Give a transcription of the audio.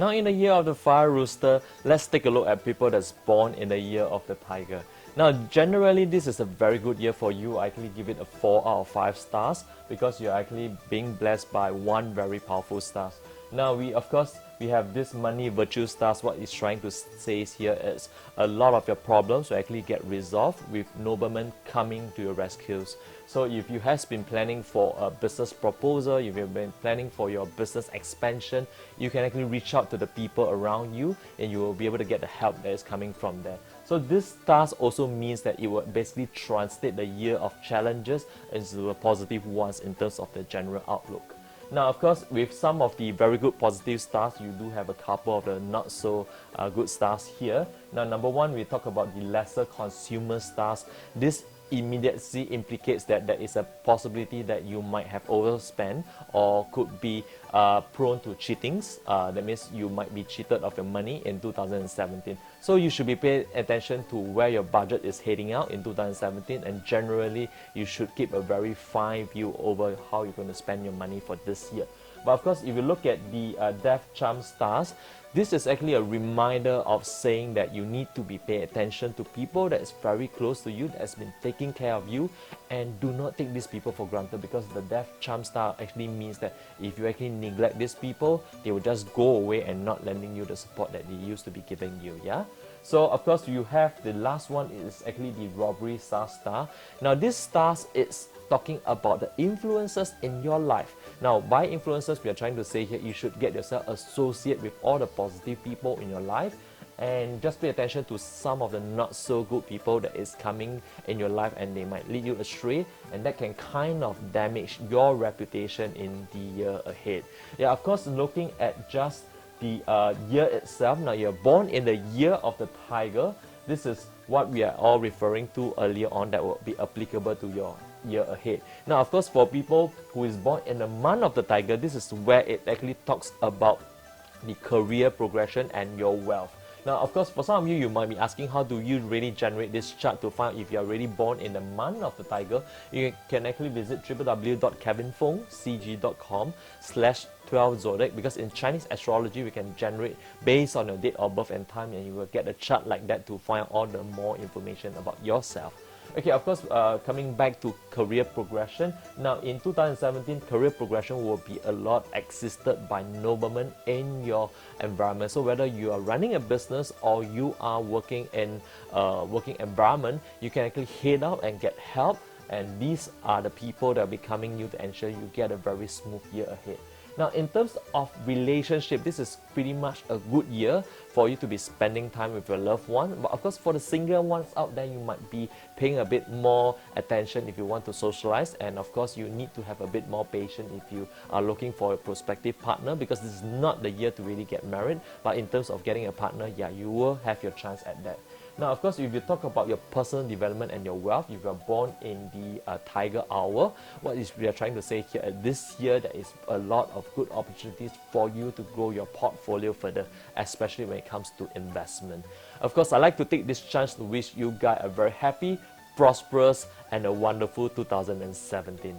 Now in the year of the fire rooster, let's take a look at people that's born in the year of the tiger. Now generally this is a very good year for you. I actually give it a 4 out of 5 stars because you're actually being blessed by one very powerful star. Now we have this money virtue stars. What it's trying to say here is a lot of your problems will actually get resolved with noblemen coming to your rescues. So if you have been planning for a business proposal, if you've been planning for your business expansion, you can actually reach out to the people around you and you will be able to get the help that is coming from there. So this stars also means that it will basically translate the year of challenges into the positive ones in terms of the general outlook. Now, of course, with some of the very good positive stars, you do have a couple of the not so good stars here. Now, number one, we talk about the lesser consumer stars. This immediately implicates that there is a possibility that you might have overspent or could be prone to cheatings. That means you might be cheated of your money in 2017. So you should be paying attention to where your budget is heading out in 2017, and generally you should keep a very fine view over how you're going to spend your money for this year. But of course, if you look at the death charm stars, this is actually a reminder of saying that you need to be paying attention to people that is very close to you, that has been taking care of you, and do not take these people for granted, because the death charm star actually means that if you actually neglect these people, they will just go away and not lending you the support that they used to be giving you. Yeah. So of course you have the last one is actually the robbery star. Now this stars is talking about the influences in your life. Now by influences, we are trying to say here you should get yourself associate with all the positive people in your life, and just pay attention to some of the not so good people that is coming in your life, and they might lead you astray, and that can kind of damage your reputation in the year ahead. Yeah, of course, looking at just the year itself. Now you're born in the year of the tiger. This is what we are all referring to earlier on that will be applicable to your year ahead. Now of course, for people who is born in the month of the tiger, this is where it actually talks about the career progression and your wealth. Now of course, for some of you, you might be asking, how do you really generate this chart to find if you are really born in the month of the tiger? You can actually visit www.kevinfoongcg.com/12zodiac, because in Chinese astrology, we can generate based on your date of birth and time, and you will get a chart like that to find all the more information about yourself. Okay, of course, coming back to career progression. Now in 2017, career progression will be a lot assisted by noblemen in your environment. So whether you are running a business or you are working in a working environment, you can actually head out and get help, and these are the people that will be coming you to ensure you get a very smooth year ahead. Now in terms of relationship, this is pretty much a good year for you to be spending time with your loved one. But of course, for the single ones out there, you might be paying a bit more attention if you want to socialize, and of course you need to have a bit more patience if you are looking for a prospective partner, because this is not the year to really get married. But in terms of getting a partner, yeah, you will have your chance at that. Now of course, if you talk about your personal development and your wealth, if you are born in the tiger hour, what is we are trying to say here, this year there is a lot of good opportunities for you to grow your portfolio further, especially when it comes to investment. Of course, I'd like to take this chance to wish you guys a very happy, prosperous, and a wonderful 2017.